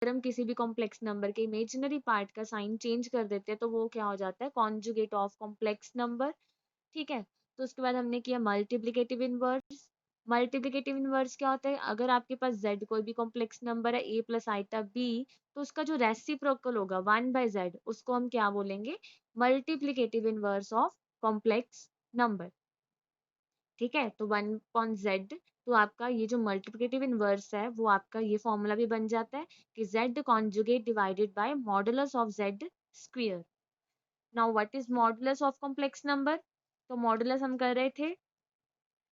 अगर हम किसी भी कॉम्प्लेक्स नंबर के इमेजिनरी पार्ट का साइन चेंज कर देते हैं तो वो क्या हो जाता है, कॉन्जुगेट ऑफ कॉम्प्लेक्स नंबर। ठीक है, तो उसके बाद हमने किया मल्टीप्लिकेटिव इनवर्स। मल्टीप्लिकेटिव इनवर्स क्या होता है, अगर आपके पास z कोई भी कॉम्प्लेक्स नंबर है a प्लस आइटा b, तो उसका जो रेसिप्रोकल होगा 1/z, उसको हम क्या बोलेंगे, multiplicative inverse of complex number. ठीक है, तो 1/z, तो आपका ये जो मल्टीप्लिकेटिव इनवर्स है वो आपका ये फॉर्मूला भी बन जाता है कि z conjugate divided by modulus of z square. Now what is modulus of complex number, तो मॉडुलस हम कर रहे थे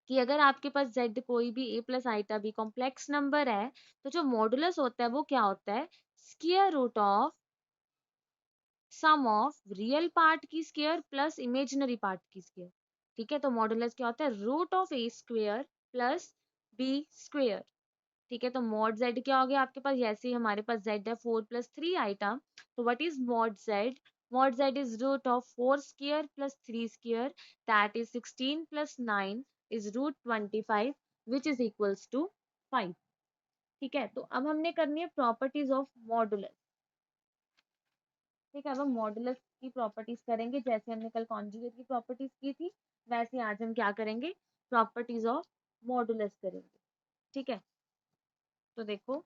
कि अगर आपके पास z कोई भी a plus iota b complex number है, तो जो मॉडुलस होता है वो क्या होता है, square root of sum of real part की स्क्वायर प्लस इमेजिनरी पार्ट की स्क्वायर। ठीक है, तो मॉडुलस क्या होता है, root of a square plus b square. ठीक है, तो मॉड z क्या हो गया आपके पास, जैसे ही हमारे पास z है 4 प्लस 3 आइटा, तो what is mod z, mod z is root of 4 square plus 3 square, that is 16 plus 9 is root 25 which is equals to 5। ठीक है, तो अब हमने करनी है प्रॉपर्टीज ऑफ मॉडुलस। ठीक है, अब हम मॉडुलस की प्रॉपर्टीज करेंगे, जैसे हमने कल कॉन्जुगेट की प्रॉपर्टीज की थी, वैसे आज हम क्या करेंगे, प्रॉपर्टीज ऑफ मॉडुलस करेंगे। ठीक है, तो देखो,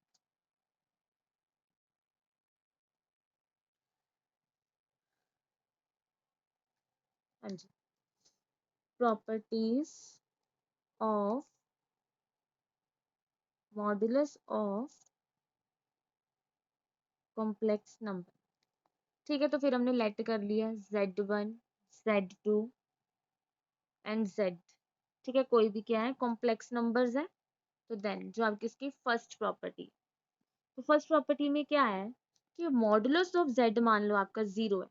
हाँ जी, properties of modulus of complex number. ठीक है, तो फिर हमने लेट कर लिया z1 z2 एंड z। ठीक है, कोई भी क्या है, कॉम्प्लेक्स नंबर्स है। तो देन जो आपकी इसकी फर्स्ट प्रॉपर्टी, तो फर्स्ट प्रॉपर्टी में क्या है कि मॉडुलस ऑफ z मान लो आपका 0 है।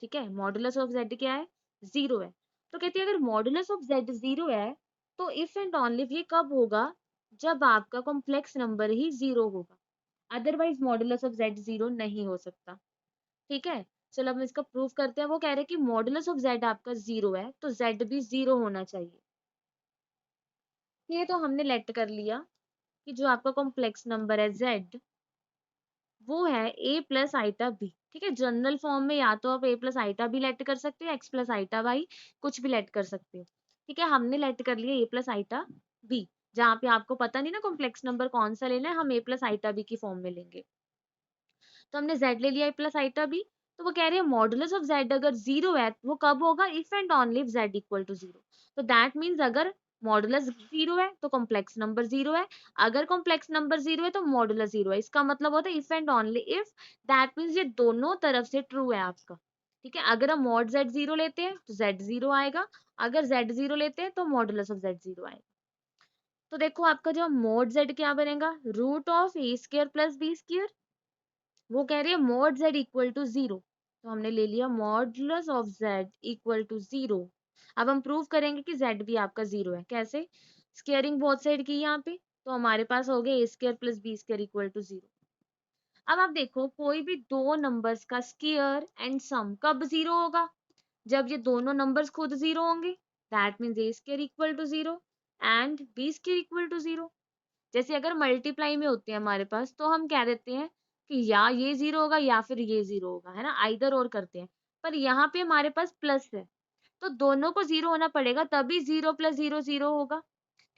ठीक है, मॉडुलस ऑफ z क्या है, 0 है। तो कहते हैं अगर मॉडुलस ऑफ z 0 है, तो इफ एंड ओनली ये कब होगा, जब आपका कॉम्प्लेक्स नंबर ही 0 होगा, अदरवाइज मॉडुलस ऑफ z 0 नहीं हो सकता। ठीक है, चलो अब इसका प्रूफ करते हैं। वो कह रहे हैं कि मॉडुलस ऑफ z आपका 0 है, तो z भी 0 होना चाहिए। ये तो हमने लेट कर लिया कि जो आपका कॉम्प्लेक्स नंबर है z, वो है a प्लस आइटा b। ठीक है, जनरल फॉर्म में या तो आप a plus iota b let कर सकते हो, x प्लस आइटा y, कुछ भी लेट कर सकते हो। ठीक है, हमने लेट कर लिया a प्लस आइटा b, जहाँ पे आपको पता नहीं ना कॉम्प्लेक्स नंबर कौन सा लेना है, हम a प्लस आइटा b की फॉर्म में लेंगे। तो हमने z ले लिया a प्लस आइटा b। तो वो कह रहे हैं मॉडुलस ऑफ z अगर 0 है, वो कब होगा, if and only if z equal to 0। तो दैट मीन्स अगर मॉडुलस 0 है तो कॉम्प्लेक्स नंबर 0 है, अगर कॉम्प्लेक्स नंबर 0 है तो मॉडुलस 0 है। इसका मतलब होता है if and only if, that means ये दोनों तरफ से ट्रू है आपका। ठीक है, अगर हम मॉड z 0 लेते हैं तो z 0 आएगा, अगर z 0 लेते हैं तो मॉडुलस ऑफ z 0 आएगा। तो देखो आपका जो मॉड z क्या बनेगा, root of a square plus b square. वो कह रही है मॉड z इक्वल टू 0, तो हमने ले लिया modulus of z equal to 0। अब हम प्रूव करेंगे कि z भी आपका 0 है। कैसे, स्क्वायरिंग बोथ साइड की यहाँ पे, तो हमारे पास हो गया a square plus b square equal to 0। अब आप देखो कोई भी दो नंबर्स का स्क्वायर एंड सम कब 0 होगा, जब ये दोनों नंबर्स खुद 0 होंगे, that means a square equal to 0 and b square equal to 0। जैसे अगर मल्टीप्लाई में होते हैं हमारे पास, तो हम कह देते हैं कि या ये 0 होगा या फिर ये 0 होगा, है ना, आइदर और करते हैं। पर यहाँ पे हमारे पास प्लस है, तो दोनों को 0 होना पड़ेगा, तभी 0 प्लस 0 0 होगा,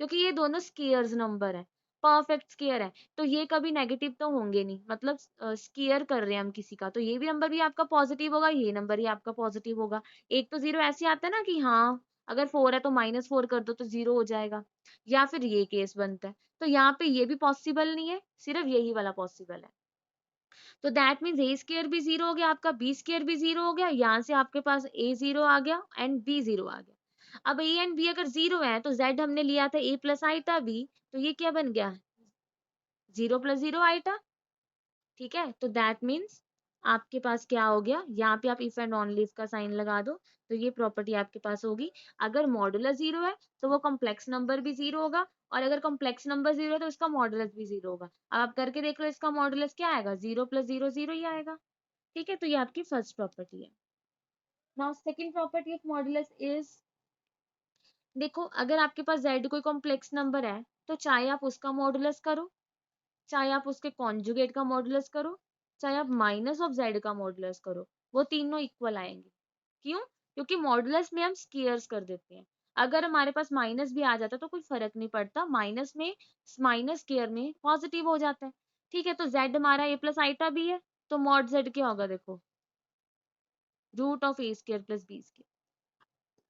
क्योंकि ये दोनों स्क्वायर्स नंबर है, परफेक्ट स्क्वायर है, तो ये कभी नेगेटिव तो होंगे नहीं। मतलब स्क्वायर कर रहे हैं हम किसी का, तो ये भी नंबर भी आपका पॉजिटिव होगा, ये नंबर ही आपका पॉजिटिव होगा। एक तो 0 ऐसे आता है ना कि हाँ, अगर 4 है तो -4 कर दो तो 0 हो जाएगा, या फिर ये केस बनता है। तो यहाँ पे ये भी पॉसिबल नहीं है, सिर्फ यही वाला पॉसिबल है। तो दैट मीन्स ए स्क्वायर भी 0 हो गया आपका, बी स्क्वायर भी 0 हो गया, यहाँ से आपके पास a 0 आ गया एंड b 0 आ गया। अब a एंड b अगर 0 है, तो z हमने लिया था a प्लस आइटा b, तो ये क्या बन गया, 0 प्लस 0 आइटा। ठीक है, तो दैट मीन्स आपके पास क्या हो गया, यहाँ पे आप इफ एंड ओनली इफ का साइन लगा दो, तो ये प्रॉपर्टी आपके पास होगी। अगर मॉडुलस 0 है तो वो कॉम्प्लेक्स नंबर भी 0 होगा, और अगर कॉम्प्लेक्स नंबर 0 है तो उसका मॉडुलस भी 0 होगा। अब आप करके देख लो, इसका मॉडुलस क्या आएगा, 0 प्लस 0 0 ही आएगा। ठीक है, तो ये आपकी फर्स्ट प्रॉपर्टी है। Now second property of modulus is, देखो अगर आपके पास z कोई कॉम्प्लेक्स नंबर है, तो चाहे आप उसका मॉडुलस करो, चाहे आप उसके कॉन्जुगेट का मॉडुलस करो, चाहे आप माइनस ऑफ जेड का मॉडुलस करो, वो तीनों इक्वल आएंगे। क्यों? क्योंकि मॉडुलस में हम स्क्वायर्स कर देते हैं। अगर हमारे पास माइनस भी आ जाता तो कोई फर्क नहीं पड़ता, माइनस में माइनस स्क्वायर में पॉजिटिव हो जाता है। ठीक है, तो जेड हमारा ए प्लस आइटा भी है, तो मॉड जेड क्या होगा देखो, root of A square plus B square.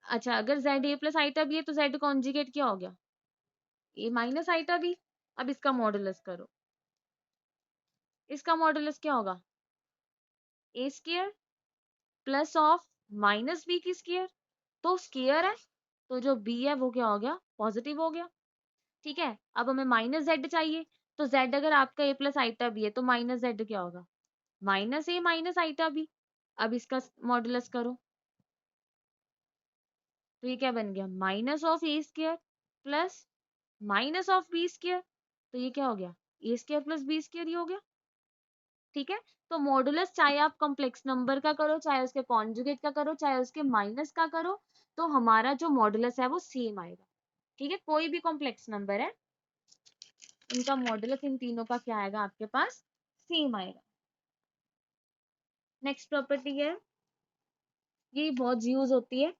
अच्छा, अगर जेड ए प्लस आइटा भी है तो जेड कॉन्जुगेट क्या हो गया, ए माइनस आइटा भी। अब इसका मॉडुलस करो, इसका मॉडुलस क्या होगा, A square plus of minus B की स्क्वायर। तो स्क्वायर है, तो जो बी है वो क्या हो गया, पॉजिटिव हो गया। ठीक है, अब हमें माइनस जेड चाहिए, तो जेड अगर आपका ए प्लस आइटा भी है तो माइनस जेड क्या होगा, माइनस ए माइनस आइटा भी। अब इसका मॉडुलस करो, तो ये क्या बन गया, minus of A square plus minus of B square. तो ये क्या हो गया, A square plus B square ही हो गया। ठीक है, तो मॉडुलस चाहे आप कॉम्प्लेक्स नंबर का करो, चाहे उसके कॉन्जुगेट का करो, चाहे उसके माइनस का करो, तो हमारा जो मॉडुलस है वो सेम आएगा। ठीक है, कोई भी कॉम्प्लेक्स नंबर है, इनका मॉडुलस इन तीनों का क्या आएगा आपके पास, सेम आएगा। नेक्स्ट प्रॉपर्टी है, ये बहुत यूज होती है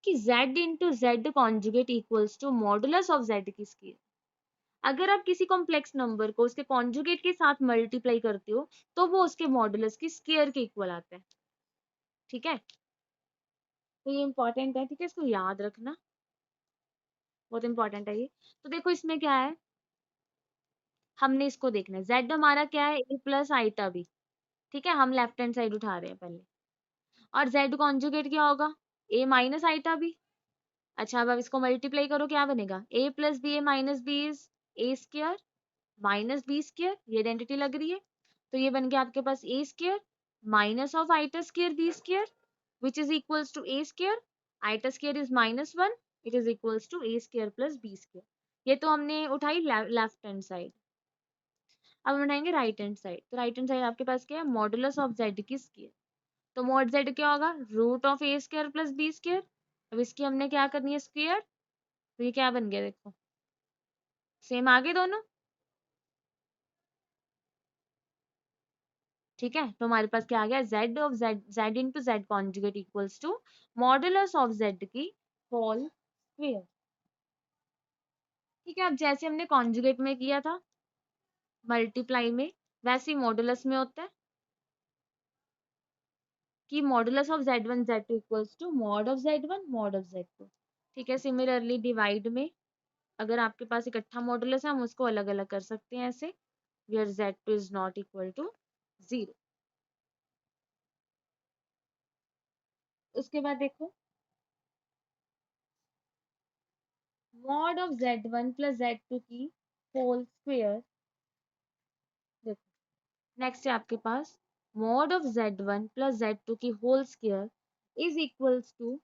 कि z into Z conjugate equals to modulus of z की स्केयर। अगर आप किसी कॉम्प्लेक्स नंबर को उसके कॉन्जुगेट के साथ मल्टीप्लाई करते हो तो वो उसके मॉडुलस की स्केयर के इक्वल आता है। ठीक है, तो ये इंपॉर्टेंट है, ठीक है, इसको याद रखना, बहुत इंपॉर्टेंट है ये। तो देखो इसमें क्या है, हमने इसको देखना है, z हमारा क्या है, ए प्लस आइटा बी। ठीक है, हम लेफ्ट हैंड साइड उठा रहे हैं पहले, और z कॉन्जुगेट क्या होगा, ए माइनस आइटा बी। अच्छा, अब इसको मल्टीप्लाई करो, क्या बनेगा, A plus B A minus B is A square minus B square, ये आइडेंटिटी लग रही है, तो ये बन गया आपके पास A square minus of iota square B square which is equals to A square, iota square is -1, it is equals to A square plus B square. ये तो हमने उठाई लेफ्ट हैंड साइड। अब हम उठाएंगे राइट हैंड साइड, तो right hand side आपके पास क्या है, मॉडुलस ऑफ जेड की स्क्वायर। तो मॉड जेड क्या होगा, root of A square plus B square. अब इसकी हमने क्या करनी है, स्क्वायर, तो ये क्या बन गया देखो, सेम आगे दोनों। ठीक है, तो हमारे पास क्या आ गया, z of z, z into Z conjugate equals to modulus of z की होल स्क्वायर। ठीक है, अब जैसे हमने कॉन्जुगेट में किया था मल्टीप्लाई में, वैसे ही मॉडुलस में होता है कि modulus of z1 z2 equals to mod of z1 mod of z2। ठीक है, सिमिलरली डिवाइड में अगर आपके पास इकट्ठा मॉडुलस है हम उसको अलग अलग कर सकते हैं ऐसे, where z2 is not equal to 0। उसके बाद देखो, mod of z1 plus z2 की होल स्क्वायर। देखो नेक्स्ट है आपके पास, mod of z1 plus z2 की whole square is equals to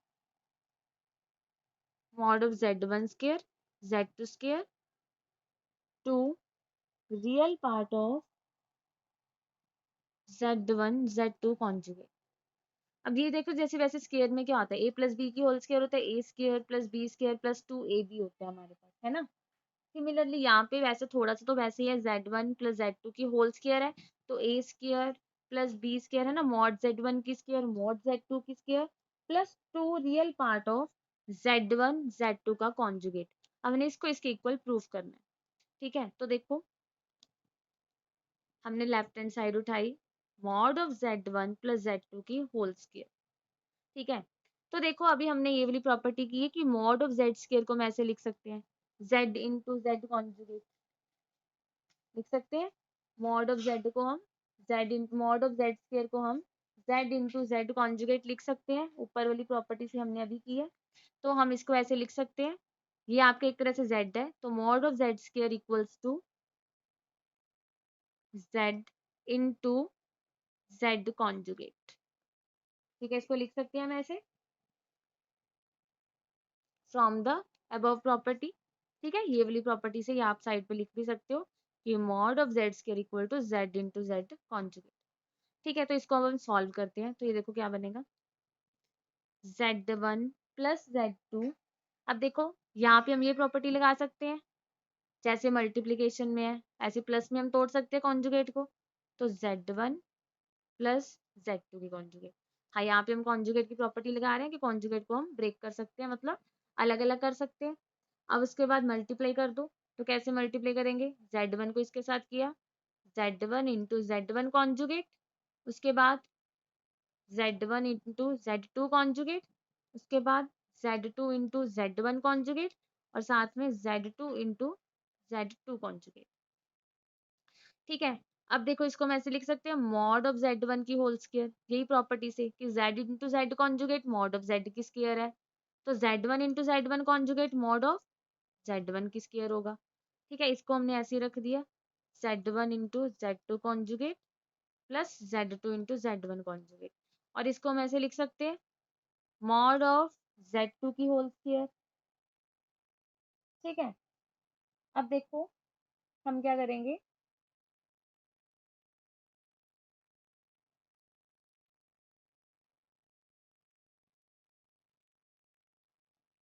mod of z1 square z2 square two real part of z1 z2 conjugate. अब ये देखो, जैसे वैसे स्क्वायर में क्या होता है, ए प्लस बी की होल स्क्वायर होता है A square plus B square plus 2ab होता है हमारे पास, है ना। सिमिलरली यहाँ पे वैसे थोड़ा सा तो वैसे ही है, z1 प्लस z2 की होल स्क्वायर है, तो ए स्क्वायर प्लस बी स्क्वायर है ना, मॉड z1 की स्क्वायर मॉड z2 की square plus 2 real part of z1 z2 का कॉन्जुगेट। हमने इसको इसके इक्वल प्रूफ करना है। ठीक है, तो देखो हमने लेफ्ट हैंड साइड उठाई, mod of z1 plus z2 की होल स्क्वायर। ठीक है, तो देखो अभी हमने ये वाली प्रॉपर्टी की है कि मॉड ऑफ z स्क्वायर को हम ऐसे लिख सकते हैं, z इंटू जेड कॉन्जुगेट लिख सकते हैं। मॉड ऑफ z को हम मॉड ऑफ z स्क्वायर को हम z इंटू जेड कॉन्जुगेट लिख सकते हैं, ऊपर वाली प्रॉपर्टी से हमने अभी की है, तो हम इसको ऐसे लिख सकते हैं, ये आपके एक तरह से z है, तो mod of z square equals to z into Z conjugate. ठीक है, इसको लिख सकते हैं हम ऐसे फ्रॉम द अबव प्रॉपर्टी। ठीक है, ये वाली प्रॉपर्टी से ये आप साइड पे लिख भी सकते हो कि mod of Z square equal to Z into Z conjugate. ठीक है, तो इसको अब हम सॉल्व करते हैं, तो ये देखो क्या बनेगा, z1 प्लस z2। अब देखो यहाँ पे हम ये प्रॉपर्टी लगा सकते हैं, जैसे मल्टीप्लीकेशन में है ऐसे प्लस में हम तोड़ सकते हैं कॉन्जुगेट को, तो Z1 प्लस Z2 की कॉन्जुगेट। हाँ, यहाँ पे हम कॉन्जुगेट की प्रॉपर्टी लगा रहे हैं कि कॉन्जुगेट को हम ब्रेक कर सकते हैं, मतलब अलग अलग कर सकते हैं। अब उसके बाद मल्टीप्लाई कर दो, तो कैसे मल्टीप्लाई करेंगे, Z1 को इसके साथ किया, Z1 इंटू Z1 कॉन्जुगेट, उसके बाद Z1 इंटू Z2 कॉन्जुगेट, उसके बाद Z2 इंटू Z1 कॉन्जुगेट, और साथ में Z2 इंटू Z2 कॉन्जुगेट। ठीक है, अब देखो इसको हम ऐसे लिख सकते हैं मॉड ऑफ Z1 की होल स्क्वायर, यही प्रॉपर्टी से कि Z into Z conjugate mod of Z की स्क्वायर है, तो Z1 into Z1 conjugate mod of Z1 की स्क्वायर होगा। ठीक है, इसको हमने ऐसे ही रख दिया, Z1 into Z2 conjugate plus Z2 into Z1 conjugate, और इसको हम ऐसे लिख सकते हैं मॉड ऑफ Z2 की होल स्क्वायर। ठीक है, अब देखो हम क्या करेंगे,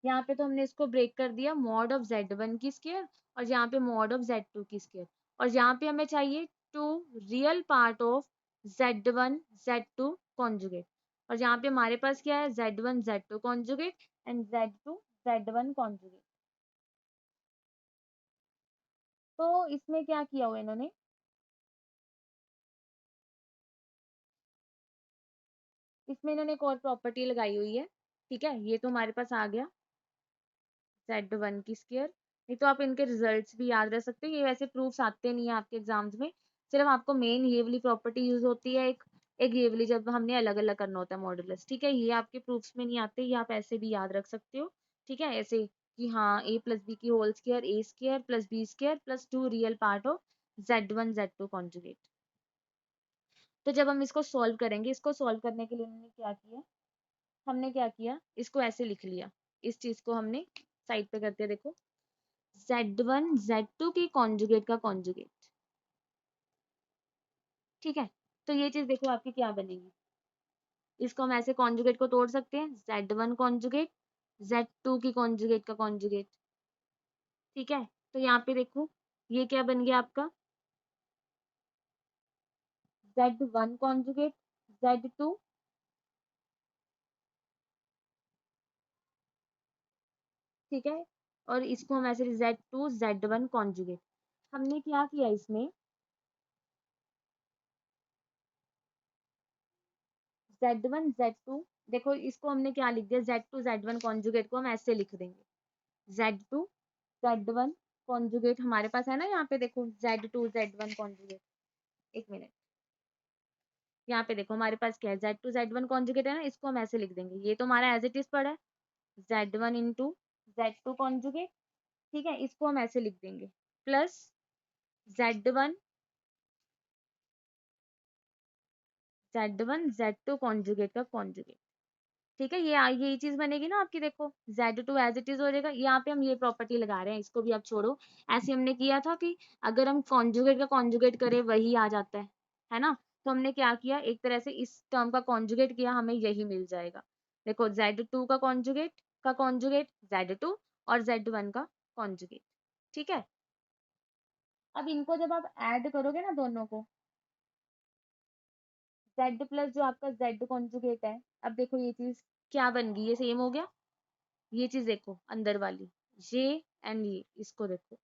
यहाँ पे तो हमने इसको ब्रेक कर दिया मॉड ऑफ Z1 की स्क्वायर और यहाँ पे मॉड ऑफ Z2 की स्क्वायर, और यहाँ पे हमें चाहिए two real part of Z1 Z2 conjugate, और यहाँ पे हमारे पास क्या है Z1 Z2 conjugate and Z2 Z1 conjugate. तो इसमें क्या किया हुआ इन्होंने, इसमें इन्होंने एक और प्रॉपर्टी लगाई हुई है। ठीक है, ये तो हमारे पास आ गया Z1 की स्क्वायर। नहीं तो आप इनके रिजल्ट्स भी याद रख सकते हो, ये वैसे प्रूफ्स आते नहीं है आपके एग्जाम्स में, सिर्फ आपको मेन ये वाली प्रॉपर्टी यूज होती है, एक एक ये वाली जब हमने अलग अलग करना होता है मॉडुलस। ठीक है, ये आपके प्रूफ्स में नहीं आते, ये आप ऐसे भी याद रख सकते हो। ठीक है, ऐसे कि हाँ a प्लस बी की whole square a square plus B square plus two real part of Z1 Z2 conjugate. तो जब हम इसको सॉल्व करेंगे, इसको सॉल्व करने के लिए हमने क्या किया, हमने क्या किया, इसको ऐसे लिख लिया, इस चीज को हमने साइड पे करते देखो, Z1 Z2 की कॉन्जुगेट का कॉन्जुगेट। ठीक है, तो ये चीज देखो आपकी क्या बनेगी, इसको हम ऐसे कॉन्जुगेट को तोड़ सकते हैं, Z1 कॉन्जुगेट Z2 की कॉन्जुगेट का कॉन्जुगेट। ठीक है, तो यहाँ पे देखो ये क्या बन गया आपका Z1 कॉन्जुगेट Z2, ठीक है, और इसको हम ऐसे Z2 Z1 कॉन्जुगेट। हमने क्या किया इसमें, Z1 Z2, देखो इसको हमने क्या लिख दिया, Z2 Z1 कॉन्जुगेट को हम ऐसे लिख देंगे, Z2 Z1 कॉन्जुगेट हमारे पास है ना, यहाँ पे देखो Z2 Z1 कॉन्जुगेट, एक मिनट, यहाँ पे देखो हमारे पास क्या है Z2 Z1 कॉन्जुगेट है ना, इसको हम ऐसे लिख देंगे, ये तो हमारा एज इट इज पड़ा है Z1 इंटू Z2 कॉन्जुगेट। ठीक है, इसको हम ऐसे लिख देंगे plus Z1 Z1 Z2 conjugate का कॉन्जुगेट। ठीक है, ये चीज बनेगी ना आपकी, देखो Z2 एज इट इज हो जाएगा, यहाँ पे हम ये प्रॉपर्टी लगा रहे हैं, इसको भी आप छोड़ो, ऐसे हमने किया था कि अगर हम कॉन्जुगेट का कॉन्जुगेट करें वही आ जाता है ना, तो हमने क्या किया, एक तरह से इस टर्म का कॉन्जुगेट किया, हमें यही मिल जाएगा। देखो Z2 का कॉन्जुगेट Z2 और Z1 का कॉन्जुगेट। ठीक है, अब इनको जब आप ऐड करोगे ना दोनों को, Z प्लस जो आपका Z कॉन्जुगेट है, अब देखो ये चीज क्या बन गई, ये सेम हो गया, ये चीज देखो अंदर वाली, ये एंड ये, इसको देखो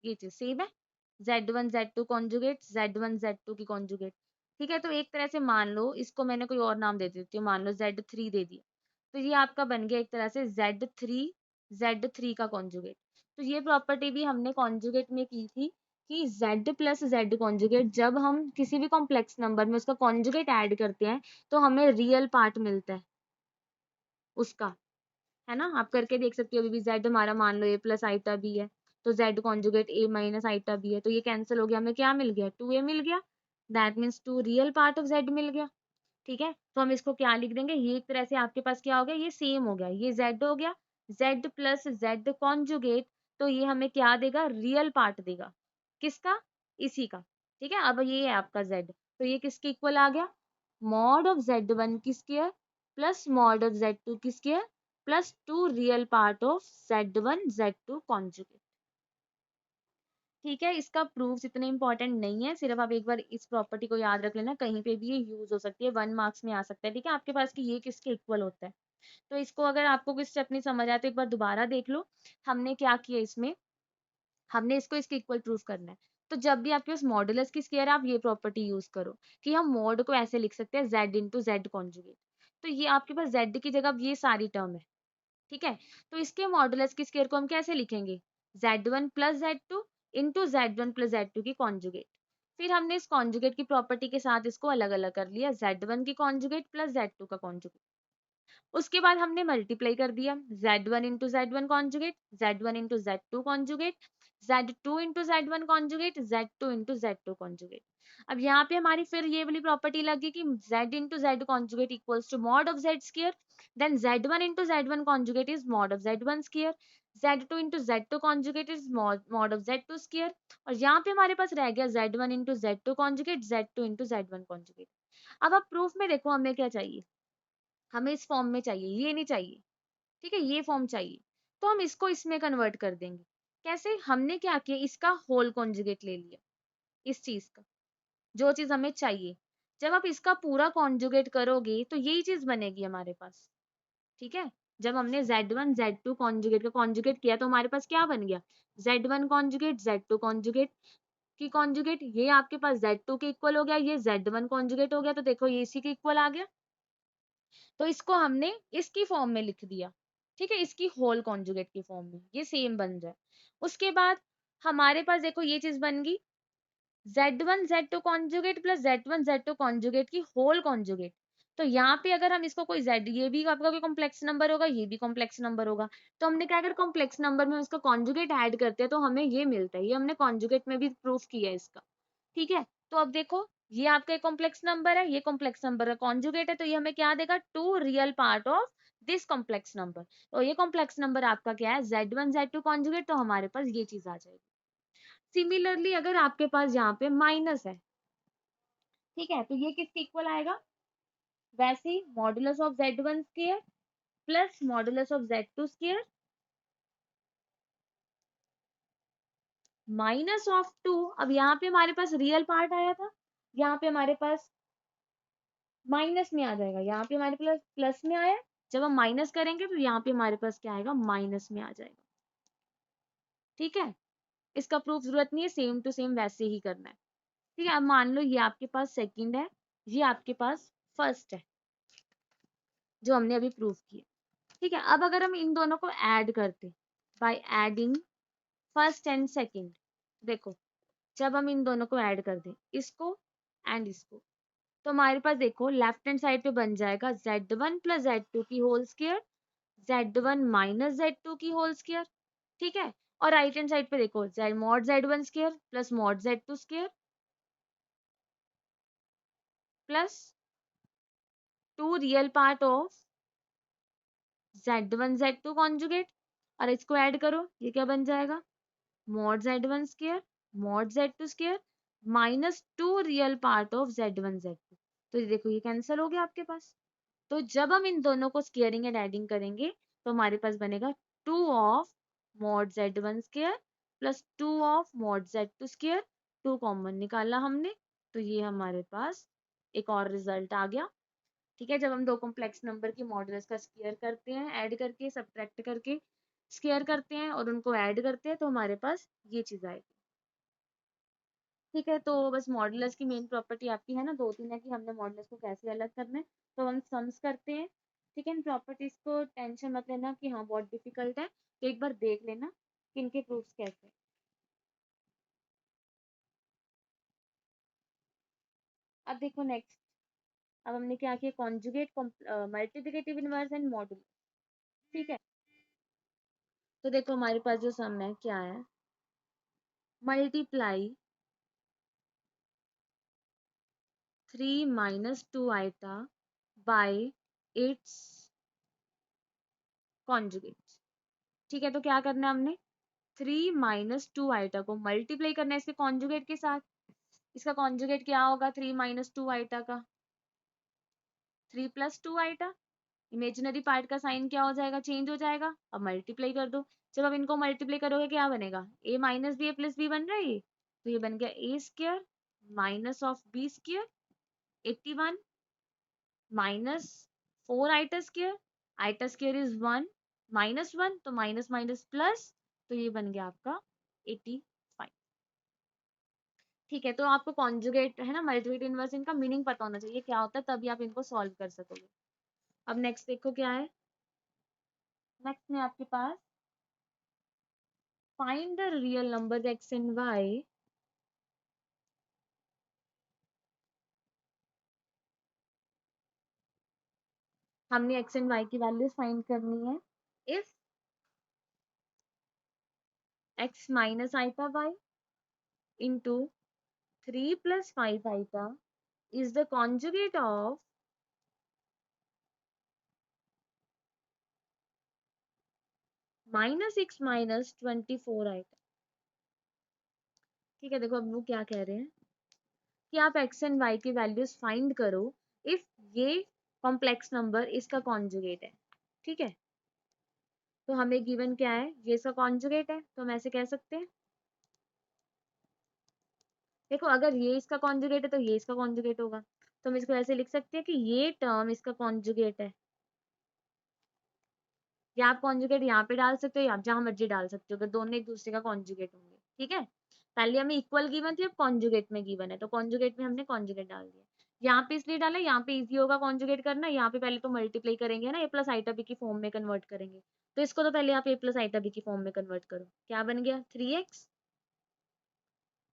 ये चीज सेम है, Z1 Z2 conjugate Z1 Z2 की कॉन्जुगेट। ठीक है, तो एक तरह से मान लो, इसको मैंने कोई और नाम दे देती हूँ, मान लो Z3 दे दिया, तो ये आपका बन गया एक तरह से Z3 का कॉन्जुगेट। तो ये प्रॉपर्टी भी हमने कॉन्जुगेट में की थी कि Z प्लस Z कॉन्जुगेट, जब हम किसी भी कॉम्प्लेक्स नंबर में उसका कॉन्जुगेट ऐड करते हैं तो हमें रियल पार्ट मिलता है उसका, है ना, आप करके देख सकते हो, अभी भी Z हमारा मान लो a प्लस आइटा बी है, तो Z conjugate a minus iota B है, तो ये कैंसिल हो गया, हमें क्या मिल गया, 2a मिल गया, that means two real part of Z मिल गया। ठीक है, तो हम इसको क्या लिख देंगे, ये एक तरह से आपके पास क्या हो गया, ये सेम हो गया, ये Z हो गया, Z प्लस Z कॉन्जुगेट, तो ये हमें क्या देगा, रियल पार्ट देगा, किसका, इसी का। ठीक है, अब ये है आपका Z, तो ये किसके इक्वल आ गया, मॉड ऑफ Z1 की square plus mod of Z2 की square plus two real part of Z1 Z2 conjugate. ठीक है, इसका प्रूफ्स इतने इंपॉर्टेंट नहीं है, सिर्फ आप एक बार इस प्रॉपर्टी को याद रख लेना, कहीं पे भी ये यूज हो सकती है, 1 मार्क्स में आ सकता है। ठीक है, आपके पास कि ये किसके इक्वल होता है। तो इसको अगर आपको कोई स्टेप नहीं समझ आया तो एक बार दोबारा देख लो, हमने क्या किया इसमें, हमने इसको इसके इक्वल प्रूफ करना है। तो जब भी आपके पास मॉडुलस की स्क्वायर है, आप ये प्रॉपर्टी यूज करो कि हम मॉड को ऐसे लिख सकते हैं z इंटू जेड कॉन्जुगेट। तो ये आपके पास z की जगह अब ये सारी टर्म है। ठीक है, तो इसके मॉडुलस की स्क्वायर को हम कैसे लिखेंगे, z1 plus z2 into z1 plus z2 की कॉन्जुगेट। फिर हमने इस कॉन्जुगेट की प्रॉपर्टी के साथ इसको अलग अलग कर लिया, z1 की कॉन्जुगेट प्लस z2 का कॉन्जुगेट। उसके बाद हमने मल्टीप्लाई कर दिया, z1 into z1 conjugate, z1 into z2 conjugate, z2 into z1 conjugate, z2 into z2 conjugate. अब यहाँ पे हमारी फिर ये वाली प्रॉपर्टी लगी कि z into z conjugate equals to mod of z square, then z1 into z1 conjugate is mod of z1 square, z2 into z2 conjugate is mod of z2 square, और यहाँ पे हमारे पास रह गया z1 into z2 conjugate, z2 into z1 conjugate. अब आप proof में देखो हमें क्या चाहिए, हमें इस फॉर्म में चाहिए, ये नहीं चाहिए। ठीक है, ये फॉर्म चाहिए, तो हम इसको इसमें कन्वर्ट कर देंगे। कैसे, हमने क्या किया, इसका होल कॉन्जुगेट ले लिया, इस चीज का, जो चीज हमें चाहिए। जब आप इसका पूरा कॉन्जुगेट करोगे तो यही चीज बनेगी हमारे पास। ठीक है, जब हमने z1 z2 कॉन्जुगेट का कॉन्जुगेट किया तो हमारे पास क्या बन गया, z1 कॉन्जुगेट z2 कॉन्जुगेट की कॉन्जुगेट, ये आपके पास z2 के इक्वल हो गया, ये z1 कॉन्जुगेट हो गया, तो देखो ये इसी के इक्वल आ गया। तो इसको हमने इसकी फॉर्म में लिख दिया। ठीक है, इसकी होल कॉन्जुगेट की फॉर्म में, ये सेम बन जाए। उसके बाद हमारे पास देखो ये चीज बन गई, z1 z2 conjugate plus z1 z2 conjugate की होल कॉन्जुगेट। तो यहाँ पे अगर हम इसको कोई z, ये भी आपका कोई कॉम्प्लेक्स नंबर होगा, ये भी कॉम्प्लेक्स नंबर होगा, तो हमने क्या, अगर कॉम्प्लेक्स नंबर में उसका कॉन्जुगेट ऐड करते हैं तो हमें ये मिलता है, ये हमने कॉन्जुगेट में भी प्रूफ किया है इसका। ठीक है, तो अब देखो ये आपका एक कॉम्प्लेक्स नंबर है, ये कॉम्प्लेक्स नंबर का कॉन्जुगेट है, तो ये हमें क्या देगा, two real part of this complex number. तो ये कॉम्प्लेक्स नंबर आपका क्या है, z1 z2 कॉन्जुगेट, तो हमारे पास ये चीज आ जाएगी। सिमिलरली अगर आपके पास यहाँ पे माइनस है, ठीक है, तो ये किसके इक्वल आएगा, वैसे ही modulus of z1 square plus modulus of z2 square minus of 2। अब यहाँ पे हमारे पास रियल पार्ट आया था, यहाँ पे हमारे पास माइनस में आ जाएगा, यहाँ पे हमारे प्लस प्लस में आया, जब हम माइनस करेंगे तो यहाँ पे हमारे पास क्या आएगा, माइनस में आ जाएगा। ठीक है, इसका प्रूफ जरूरत नहीं है, सेम टू सेम वैसे ही करना है। ठीक है, अब मान लो ये आपके पास सेकंड है, ये आपके पास फर्स्ट है, जो हमने अभी प्रूफ किया। ठीक है, अब अगर हम इन दोनों को ऐड करते by adding first and second, देखो जब हम इन दोनों को ऐड कर दें, इसको एंड इसको, तो हमारे पास देखो लेफ्ट हैंड साइड पे बन जाएगा z1 प्लस z2 की whole square, z1 minus z2 की होल स्क्वायर। ठीक है, और राइट हैंड साइड पे देखो z mod z1 square plus mod z2 square plus two real part of z1 z2 conjugate, और इसको ऐड करो, ये क्या बन जाएगा, mod z1 square mod z2 square minus two real part of z1 z2। तो ये देखो ये कैंसिल हो गया आपके पास। तो जब हम इन दोनों को स्क्वायरिंग एंड एडिंग करेंगे तो हमारे पास बनेगा two of mod z1 square plus two of mod z2 square, two common निकाला हमने, तो ये हमारे पास एक और रिजल्ट आ गया। ठीक है, जब हम दो कॉम्प्लेक्स नंबर की मॉडुलस का स्क्वायर करते हैं, ऐड करके सब्ट्रैक्ट करके स्क्वायर करते हैं और उनको ऐड करते हैं, तो हमारे पास ये चीज आएगी। ठीक है, तो बस मॉडुलस की मेन प्रॉपर्टी आपकी है ना, दो तीन है कि हमने मॉडुलस को कैसे अलग करना है, तो हम सम्स करते हैं। ठीक है, इन प्रॉपर्टीज को टेंशन मत लेना कि हाँ बहुत डिफिकल्ट है, तो एक बार देख लेना कि इनके प्रूफ्स कैसे हैं। अब देखो नेक्स्ट, अब हमने क्या किया, conjugate multiplicative inverse and modulus. ठीक है, तो देखो हमारे पास जो सम है क्या है, multiply 3 minus 2 iota by its conjugate. ठीक है, तो क्या करना है हमने, 3 माइनस 2 आइटा को मल्टीप्लाई करना है इसके कॉन्जुगेट के साथ। इसका कॉन्जुगेट क्या होगा, 3 माइनस 2 आइटा का 3 प्लस 2 आइटा, इमेजिनरी पार्ट का साइन क्या हो जाएगा, चेंज हो जाएगा। अब मल्टीप्लाई कर दो, जब अब इनको मल्टीप्लाई करोगे क्या बनेगा, A minus B A plus B बन रहा है ये, तो ये बन गया A square minus of B square 81 minus 4 iota square is 1 minus 1 तो माइनस माइनस प्लस, तो ये बन गया आपका 85। ठीक है, तो आपको कॉन्जुगेट है ना मल्टीप्लिकेट इनवर्स इनका मीनिंग पता होना चाहिए क्या होता है, तभी आप इनको सॉल्व कर सकोगे। अब नेक्स्ट देखो क्या है, नेक्स्ट में आपके पास find the real number X and Y हमने एक्स एंड वाई की वैल्यूज फाइंड करनी है। If X minus iota Y into 3 plus 5 iota is the conjugate of minus 6 minus 24 iota। ठीक है, देखो अब वो क्या कह रहे हैं कि आप x एंड y की वैल्यूज फाइंड करो इफ ये कॉम्प्लेक्स नंबर इसका कॉन्जुगेट है। ठीक है, तो हमें गिवन क्या है, ये इसका कॉन्जुगेट है, तो हम ऐसे कह सकते हैं, देखो अगर ये इसका कॉन्जुगेट है तो ये इसका कॉन्जुगेट होगा, तो हम इसको ऐसे लिख सकते हैं कि ये टर्म इसका कॉन्जुगेट है। या आप कॉन्जुगेट यहाँ पे डाल सकते हो या आप जहां मर्जी डाल सकते हो, अगर दोनों एक दूसरे का कॉन्जुगेट होंगे। ठीक है, पहले हमें इक्वल गिवन थी, अब कॉन्जुगेट में गिवन है, तो कॉन्जुगेट में हमने कॉन्जुगेट डाल दिया। यहाँ पे इसलिए डाला, यहाँ पे इजी होगा कॉन्जुगेट करना, यहाँ पे पहले तो मल्टीप्लाई करेंगे ना, ए प्लस आइटा बी की फॉर्म में कन्वर्ट करेंगे, तो इसको तो पहले आप ए प्लस आइटा बी की फॉर्म में कन्वर्ट करो। क्या बन गया, 3x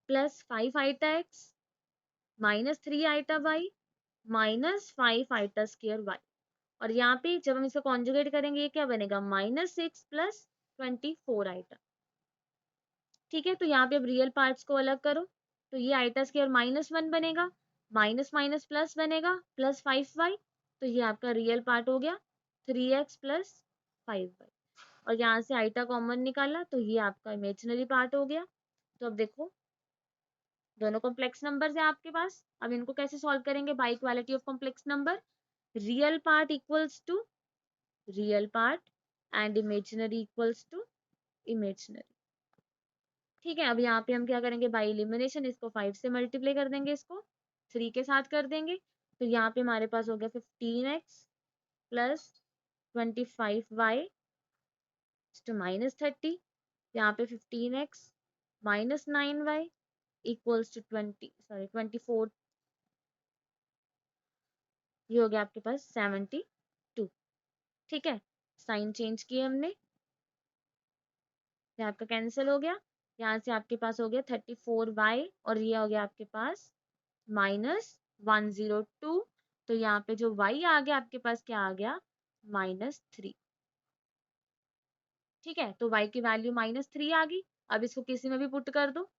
plus 5 iota X minus 3 iota Y minus 5 iota square Y, और यहाँ पे जब हम इसका कॉन्जुगेट करेंगे ये क्या बनेगा, -6 प्लस 24 आइटा। ठीक है, तो यहाँ पे अब रियल पार्ट्स को अलग करो, तो ये आइटा स्क्वायर -1 बनेगा, माइनस माइनस प्लस बनेगा प्लस 5y, तो ये आपका रियल पार्ट हो गया 3x प्लस 5y, और यहाँ से आइटा कॉमन निकाला तो ये आपका इमेजिनरी पार्ट हो गया। तो अब देखो दोनों कॉम्प्लेक्स नंबर्स हैं आपके पास, अब इनको कैसे सॉल्व करेंगे, by equality of complex number, real part equals to real part and imaginary equals to imaginary. ठीक है, अब यहाँ पे हम क्या करेंगे, बाय एलिमिनेशन इसको 5 से मल्टीप्लाई कर देंगे, इसको 3 के साथ कर देंगे, तो यहाँ पे हमारे पास हो गया 15x प्लस 25y टू -30, यहाँ पे 15x minus 9y equals to 24, ये हो गया आपके पास 72। ठीक है, साइन चेंज किए हमने, ये आपका कैंसिल हो गया, यहाँ से आपके पास हो गया 34y और ये हो गया आपके पास -102, तो यहाँ पे जो y आ गया आपके पास क्या आ गया, -3। ठीक है, तो y की वैल्यू -3 आ गई, अब इसको किसी में भी पुट कर दो,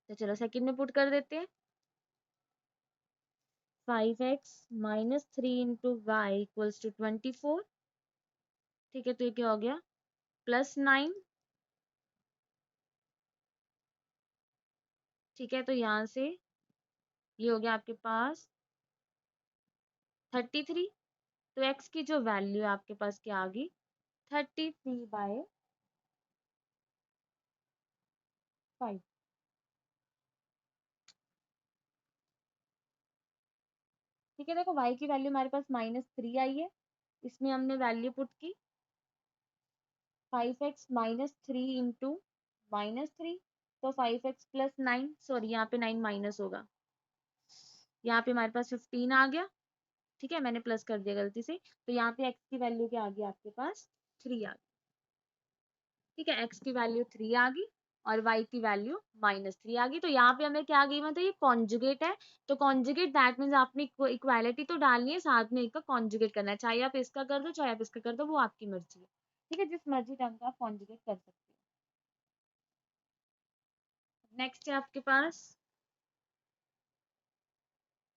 तो चलो सेकंड में पुट कर देते हैं, 5x -3 into Y equals to 24। ठीक है, तो ये क्या हो गया, +9। ठीक है, तो यहाँ से ये हो गया आपके पास 33, तो x की जो वैल्यू है आपके पास क्या आ गई, 33/5। ठीक है, देखो y की वैल्यू हमारे पास -3 आई है, इसमें हमने वैल्यू पुट की 5x -3 इंटू -3, तो 5x प्लस 9, सॉरी यहाँ पे 9 माइनस होगा, यहाँ पे हमारे पास 15 आ गया। ठीक है, मैंने प्लस कर दिया गलती से, तो यहाँ पे x की वैल्यू क्या आ गई आपके पास, 3 आ गई। ठीक है, x की वैल्यू 3 आ गई और y की वैल्यू -3 आ गई, तो यहाँ पे हमें क्या गई, मतलब ये कॉन्जुगेट है, तो कॉन्जुगेट दैट मीन्स आपने इक्वालिटी तो डालनी है, साथ में इसका कॉन्जुगेट करना है, चाहे आप इसका कर दो चाहे आप इसका कर दो, वो आपकी मर्जी है। ठीक है, जिस मर्जी ढंग का आप कॉन्जुगेट कर सकते हो। नेक्स्ट है आपके पास,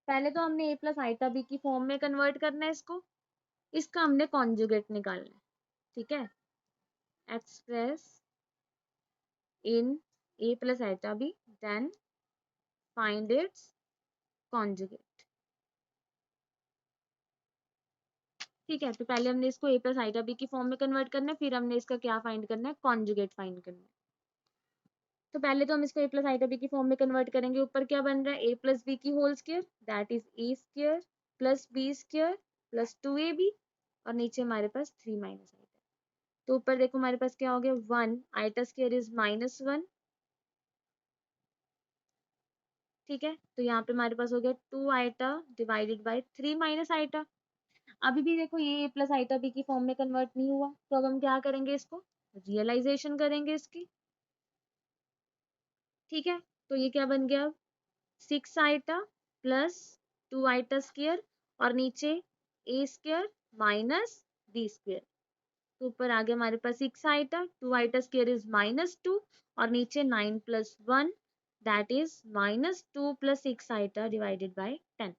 पहले तो हमने a प्लस आइटा बी की फॉर्म में कन्वर्ट करना है इसको, इसका हमने कॉन्जुगेट निकालना है। ठीक है, express in a plus iota B then find its conjugate. ठीक है, तो पहले हमने इसको a प्लस आइटा b की फॉर्म में कन्वर्ट करना है, फिर हमने इसका क्या फाइंड करना है, कॉन्जुगेट फाइंड करना है। तो पहले तो हम इसको a प्लस आइटा b की फॉर्म में कन्वर्ट करेंगे। ऊपर क्या बन रहा है, a प्लस बी की whole square, that is a square plus b square plus 2ab, और नीचे हमारे पास 3 माइनस आइटा। तो ऊपर देखो हमारे पास क्या हो गया, 1 आइटा स्क्वायर इज -1। ठीक है, तो यहाँ पे हमारे पास हो गया 2 iota divided by 3 minus iota. अभी भी देखो ये a प्लस आइटा b की फॉर्म में कन्वर्ट नहीं हुआ, तो अब हम क्या करेंगे, इसको रियलाइजेशन करेंगे इसकी। ठीक है, तो ये क्या बन गया, 6 आइटा प्लस 2 आइटा स्क्वायर, और नीचे a square minus b square. तो ऊपर आ गया हमारे पास 6 आइटा, 2 आइटा स्क्वायर इज -2, और नीचे 9 plus 1 that is -2 plus 6 iota divided by 10।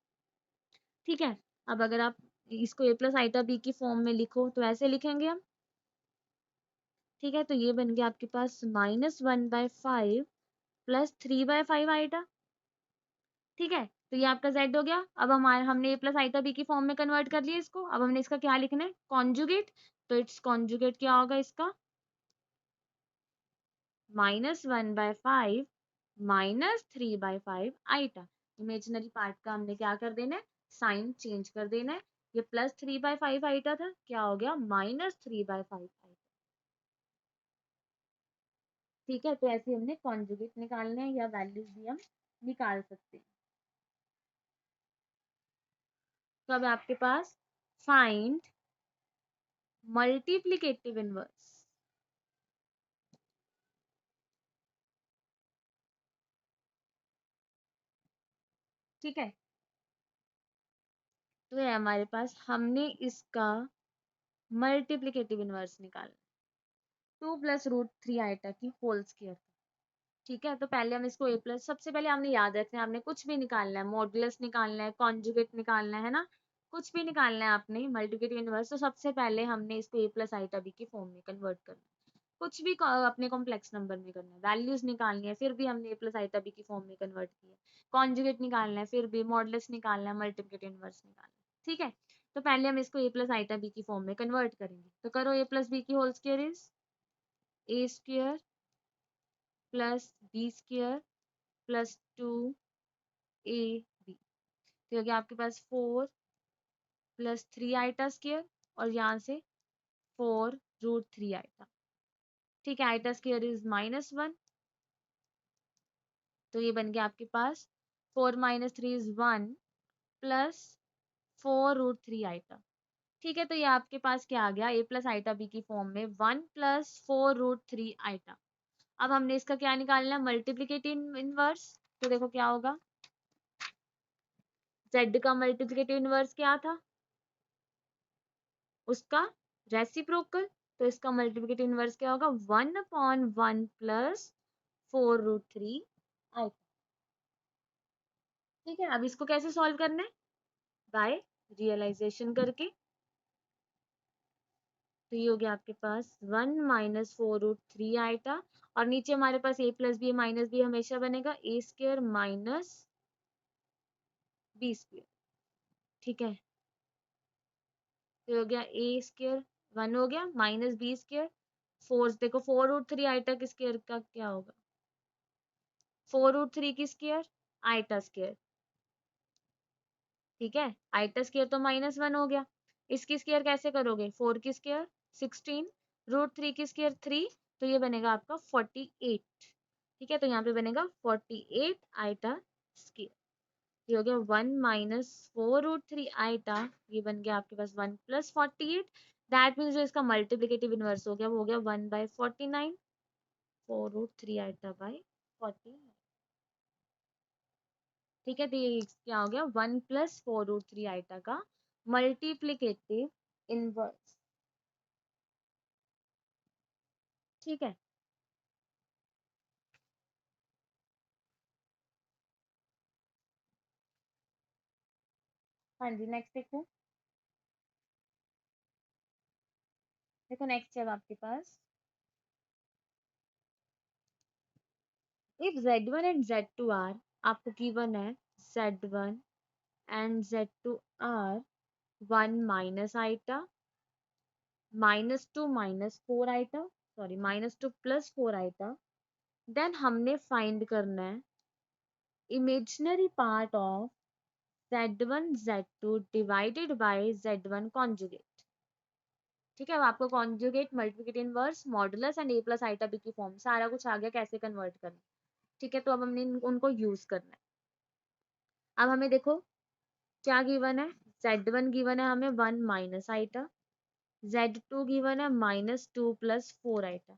ठीक है, अब अगर आप इसको a प्लस आइटा b की फॉर्म में लिखो तो ऐसे लिखेंगे हम। ठीक है, तो ये बन गया आपके पास -1/5 प्लस 3/5 आइटा। ठीक है, तो ये आपका z हो गया। अब हमारे हमने a प्लस आइटा b की फॉर्म में कन्वर्ट कर लिया इसको। अब हमने इसका क्या लिखना है, कॉन्जुगेट। तो इट्स कॉन्जुगेट क्या होगा इसका, -1/5 -3/5 आइटा। इमेजिनरी पार्ट का हमने क्या कर देना है, साइन चेंज कर देना है। ये +3/5 आइटा था, क्या हो गया, -3/5 आइटा। ठीक है, तो ऐसे हमने कॉन्जुगेट निकालना है, या वैल्यूज भी हम निकाल सकते हैं। तो अब आपके पास फाइंड मल्टीप्लिकेटिव इनवर्स। ठीक है, तो ये हमारे पास, हमने इसका मल्टीप्लिकेटिव इनवर्स निकाला, 2 + √3 आइटा की होल स्क्वायर। ठीक है, तो पहले हम इसको a प्लस, सबसे पहले हमने याद रखना है, हमने कुछ भी निकालना है, मॉडुलस निकालना है, कॉन्जुगेट निकालना है ना, कुछ भी निकालना है आपने मल्टीप्लिकेटिव इनवर्स, तो सबसे पहले हमने इसको a प्लस आइटा b की फॉर्म में कन्वर्ट करना है। कुछ भी अपने कॉम्प्लेक्स नंबर में करना है, वैल्यूज निकालनी है, फिर भी हमने a प्लस आइटा b की फॉर्म में कन्वर्ट किया। कॉन्जुगेट निकालना है, फिर भी मॉडुलस निकालना है, मल्टीप्लिकेटिव इनवर्स निकालना है। ठीक है, तो पहले हम इसको a प्लस आइटा b की फॉर्म में कन्वर्ट करेंगे। तो करो, a प्लस b की whole square is a square plus b square plus 2ab। तो हो गया आपके पास 4 + 3 आइटा स्क्वायर, और यहाँ से 4 √3 आइटा। ठीक है, आइटा स्क्वायर इज -1, तो ये बन गया आपके पास 4 - 3 इज 1 प्लस 4 √3 आइटा। ठीक है, तो ये आपके पास क्या आ गया, a प्लस आइटा b की फॉर्म में 1 प्लस 4 √3 आइटा। अब हमने इसका क्या निकालना है, मल्टीप्लिकेटिव इनवर्स। तो देखो क्या होगा, z का मल्टीप्लिकेटिव इनवर्स क्या था, उसका रेसिप्रोकल। तो इसका मल्टीप्लिकेटिव इनवर्स क्या होगा, 1/1 प्लस 4 √3 आइटा। ठीक है, अब इसको कैसे सॉल्व करना है, बाय रियलाइजेशन करके। तो ये हो गया आपके पास 1 - 4 √3 आइटा, और नीचे हमारे पास a plus B minus B हमेशा बनेगा, a square minus b square. ठीक है, तो हो गया a स्क्वायर 1 हो गया माइनस b स्क्वायर, 4 देखो 4 √3 आइटा के स्क्वायर का क्या होगा, 4 √3 की स्क्वायर आइटा स्क्वायर। ठीक है, आइटा स्क्वायर तो -1 हो गया, इसकी स्क्वायर कैसे करोगे, 4 की स्क्वायर 16, √3 की स्क्वायर 3, तो ये बनेगा आपका 48। ठीक है, तो यहाँ पे बनेगा 48 आइटा स्क्वायर। ये हो गया 1 - 4 √3 आइटा, ये बन गया आपके पास 1 + 48। दैट मीन्स जो इसका मल्टीप्लिकेटिव इनवर्स हो गया वो हो गया 1/49, 4 √3 आइटा बाय 49। ठीक है, तो ये क्या हो गया, 1 + 4 √3 आइटा का मल्टीप्लिकेटिव इनवर्स। ठीक है, हाँ जी, नेक्स्ट देखो। देखो नेक्स्ट है अब आपके पास, if z1 and z2 are, आपको गिवन है z1 and z2 are 1 minus iota -2 -4 iota, sorry -2 +4 iota. Then हमने फाइंड करना है imaginary part of z1 z2 divided by z1 conjugate. ठीक है, अब आपको conjugate, multiplicative inverse, modulus and a plus iota b की फॉर्म सारा कुछ आ गया कैसे कन्वर्ट करना। ठीक है, तो अब हमने उनको यूज करना है। अब हमें देखो क्या गिवन है, z1 गिवन है हमें 1 माइनस आइटा, z2 गिवन है -2 +4 आइटा।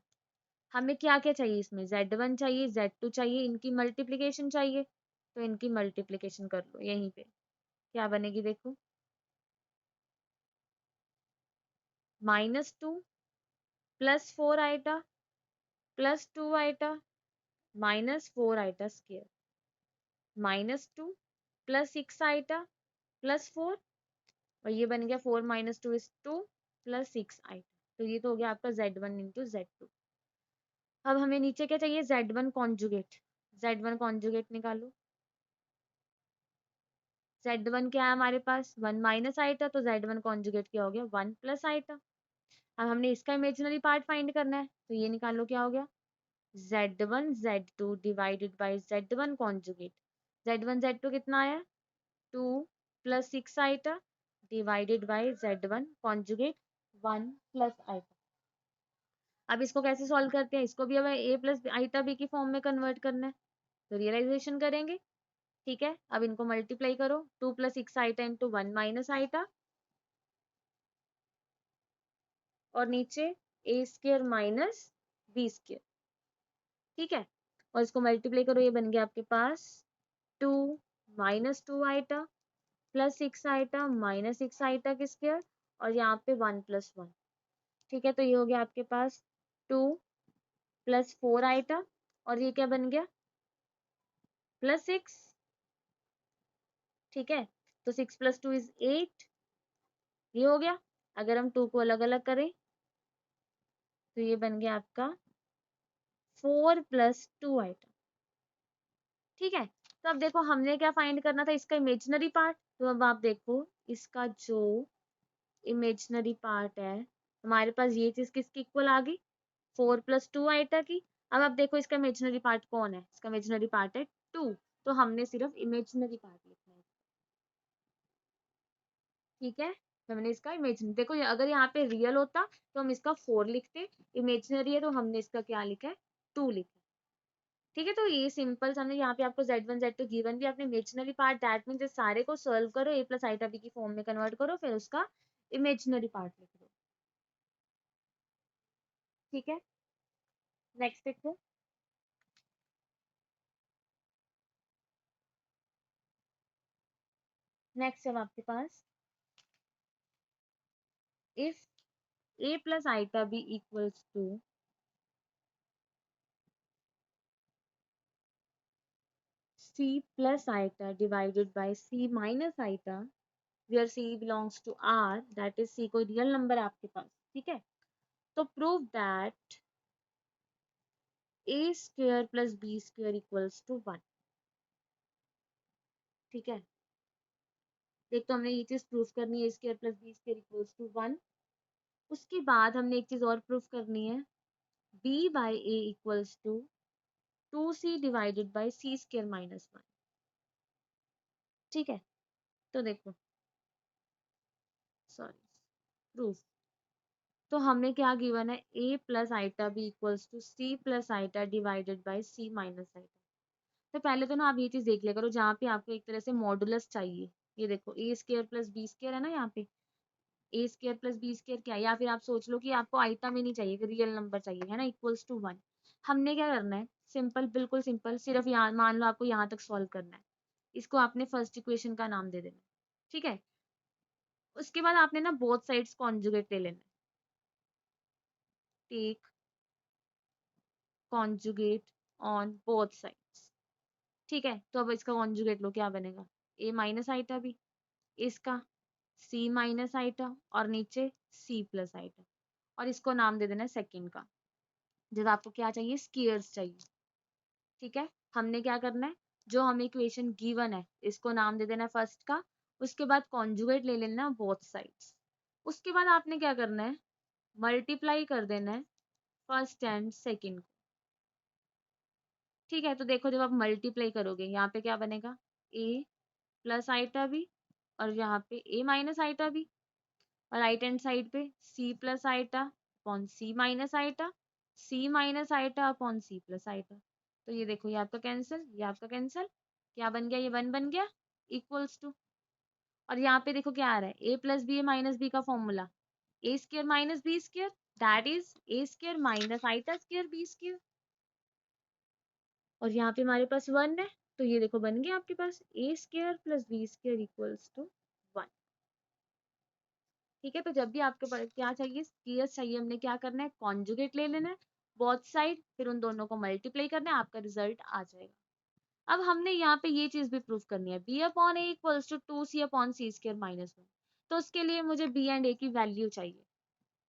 हमें क्या क्या चाहिए इसमें, z1 चाहिए, z2 चाहिए, इनकी मल्टीप्लिकेशन चाहिए, तो इनकी मल्टीप्लिकेशन कर लो यहीं पे। क्या बनेगी देखो, -2 +4 iota +2 iota -4 iota square, -2 +6 iota +4, और ये बन गया 4 - 2 = 2 +6 आइटा। तो ये तो हो गया आपका z1 इंटू z2। अब हमें नीचे क्या चाहिए, z1 कॉन्जुगेट, z1 कॉन्जुगेट निकालो। z1 क्या है हमारे पास, 1 माइनस आइटा, तो z1 कॉन्जुगेट क्या हो गया, 1 प्लस आइटा। अब हमने इसका इमेजिनरी पार्ट फाइंड करना है, तो ये निकालो क्या हो गया, z1 z2 divided by z1 conjugate. z1 z2 कितना आया, 2 +6 iota divided by z1 conjugate 1 plus iota. अब इसको कैसे सॉल्व करते हैं, इसको भी हमें a प्लस आइटा b की फॉर्म में कन्वर्ट करना है, तो रियलाइजेशन करेंगे। ठीक है, अब इनको मल्टीप्लाई करो, 2 +6 आइटा इंटू 1 माइनस आइटा, और नीचे a square minus b square. ठीक है, और इसको मल्टीप्लाई करो, ये बन गया आपके पास 2 -2 आइटा +6 आइटा -6 आइटा की स्क्वायर, और यहाँ पे 1 + 1। ठीक है, तो ये हो गया आपके पास 2 +4 आइटा, और ये क्या बन गया, +6। ठीक है, तो 6 + 2 = 8, ये हो गया। अगर हम 2 को अलग अलग करें तो ये बन गया आपका 4 + 2 आइटम। ठीक है, तो अब देखो हमने क्या फाइंड करना था, इसका इमेजिनरी पार्ट। तो अब आप देखो इसका जो इमेजिनरी पार्ट है, हमारे पास ये चीज किसकी इक्वल आ गई, 4 + 2 आइटा की। अब आप देखो इसका इमेजिनरी पार्ट कौन है, इसका इमेजिनरी पार्ट है 2, तो हमने सिर्फ इमेजिनरी पार्ट लिखना है। ठीक है, तो हमने इसका इमेजिनरी, देखो अगर यहाँ पे रियल होता तो हम इसका 4 लिखते, इमेजिनरी है तो हमने इसका क्या लिखा है, 2 लिखा है। ठीक है, तो ये सिंपल सा, यहाँ पे आपको z1 z2 गिवन भी, आपने इमेजिनरी पार्ट, दैट मीन्स सारे को सॉल्व करो, a प्लस आइटा b की फॉर्म में कन्वर्ट करो, फिर उसका इमेजिनरी पार्ट लिख दो। ठीक है, नेक्स्ट देखो। नेक्स्ट है आपके पास, if a plus iota b equals to c plus iota divided by c minus iota, where c belongs to r, that is c कोई रियल नंबर है आपके पास। ठीक है, तो prove that a square plus b square equals to 1। ठीक है, एक तो हमने ये चीज प्रूफ करनी है, a square plus b square equals to 1। उसके बाद हमने एक चीज और प्रूफ करनी है, b by a equals to 2c divided by c square minus 1। ठीक है, तो देखो, सॉरी, प्रूफ। तो हमें क्या गिवन है, a plus iota b equals to c plus iota divided by c minus iota. तो पहले तो ना आप ये चीज देख लिया करो, जहाँ पे आपको एक तरह से मॉडुलस चाहिए, ये देखो a square plus b square है ना, यहाँ पे a square plus b square क्या है, या फिर आप सोच लो कि आपको आइटम ही नहीं चाहिए, रियल नंबर चाहिए, है ना, इक्वल्स टू 1। हमने क्या करना है, सिंपल, बिल्कुल सिंपल, सिर्फ यहाँ मान लो आपको यहाँ तक सॉल्व करना है, इसको आपने फर्स्ट इक्वेशन का नाम दे देना। ठीक है, उसके बाद आपने ना बोथ साइड्स कॉन्जुगेट ले लेना, take conjugate on both sides. ठीक है, तो अब इसका कॉन्जुगेट लो, क्या बनेगा, a माइनस आइटा b, इसका c माइनस आइटा, और नीचे c प्लस आइटा, और इसको नाम दे देना है सेकंड का, जब आपको क्या चाहिए, स्क्वायर्स चाहिए। ठीक है, हमने क्या करना है, जो हमें इक्वेशन गिवन है इसको नाम दे देना है फर्स्ट का, उसके बाद कॉन्जुगेट ले लेना बोथ साइड्स। उसके बाद आपने क्या करना है, मल्टीप्लाई कर देना है फर्स्ट एंड सेकंड को। ठीक है, तो देखो जब आप मल्टीप्लाई करोगे यहाँ पे क्या बनेगा, a प्लस आइटा बी, और यहाँ पे a माइनस आइटा बी, और राइट हैंड साइड पे c plus iota upon c minus iota, c minus iota upon c plus iota. तो ये देखो, ये आपका कैंसिल, ये आपका कैंसिल, क्या बन गया, ये 1 बन गया, इक्वल्स टू। और यहाँ पे देखो क्या आ रहा है, a plus B minus B का formula A square minus B square, that is A square minus iota square B square. और यहाँ पे हमारे पास 1 है, तो ये देखो बन गया आपके पास A square plus B square equals to 1। ठीक है, तो जब भी आपके पास क्या चाहिए, स्क्वायर्स चाहिए, हमने क्या करना है, कॉन्जुगेट ले लेना है बोथ साइड, फिर उन दोनों को मल्टीप्लाई करना है, आपका रिजल्ट आ जाएगा। अब हमने यहाँ पे ये चीज भी प्रूव करनी है, B upon A equals to 2c upon C square minus 1। तो उसके लिए मुझे बी एंड ए की वैल्यू चाहिए।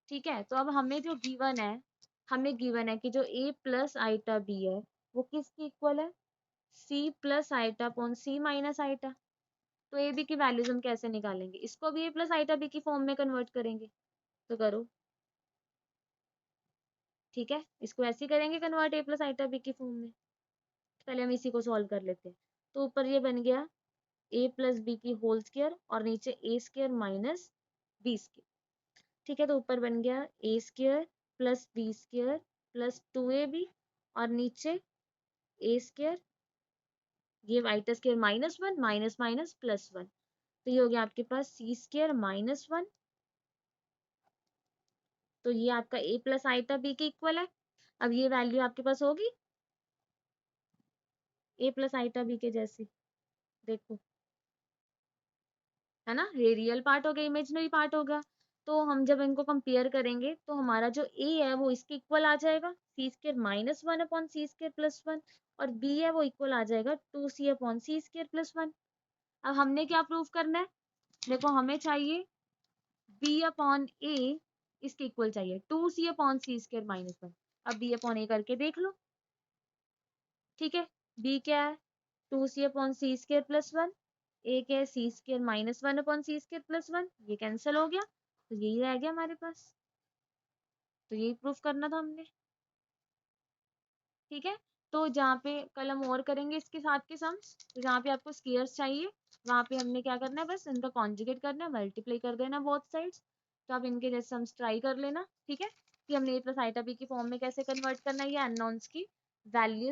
ठीक है, तो अब हमें जो गिवन है, हमें गिवन है कि जो a प्लस आइटा b है वो किसकी इक्वल है, c plus iota upon c minus iota. तो ए बी की वैल्यूज हम कैसे निकालेंगे, इसको भी a प्लस आइटा b की फॉर्म में कन्वर्ट करेंगे। तो करो, ठीक है, इसको ऐसे ही करेंगे convert a plus iota b की फॉर्म में। पहले हम इसी को सॉल्व कर लेते हैं। तो ऊपर ये बन गया a प्लस बी की होल स्क्वायर और नीचे a square minus B square. ठीक है, तो ऊपर बन गया A square plus B square plus 2ab, और नीचे ए स्क्वायर, ये iota square minus 1 minus minus plus 1। तो ये हो गया आपके पास सी स्क्वायर माइनस 1। तो ये आपका ए प्लस आइटा बी के इक्वल है। अब ये वैल्यू आपके पास होगी ए प्लस आइटा बी के जैसी, देखो, है ना, ये रियल पार्ट हो गया, इमेजिनरी पार्ट होगा। तो हम जब इनको कंपेयर करेंगे तो हमारा जो ए है वो इसके इक्वल आ जाएगा, सी square minus 1 upon C square plus 1, और बी है वो इक्वल आ जाएगा 2c upon C square plus 1। अब हमने क्या प्रूव करना है, देखो हमें चाहिए बी अपॉन ए इसके इक्वल चाहिए 2c upon C square minus 1। अब बी अपॉन ए करके देख लो। ठीक है, बी क्या है, 2c upon C square plus 1, ए क्या है, सी square minus 1 upon C square plus 1, ये कैंसिल हो गया, तो यही रह गया हमारे पास। तो यही प्रूफ करना था हमने। ठीक है, तो जहाँ पे कल हम और करेंगे इसके साथ के सम्स, तो जहाँ पे आपको स्क्वायर्स चाहिए वहाँ पे हमने क्या करना है, बस इनका कॉन्जुगेट करना है, मल्टीप्लाई कर देना बोथ साइड्स। तो आप इनके जैसे सम्स ट्राई कर लेना। ठीक है, कि हमने ए प्लस आइटा बी की फॉर्म में कैसे कन्वर्ट करना है, ये अननोन्स की वैल्यूज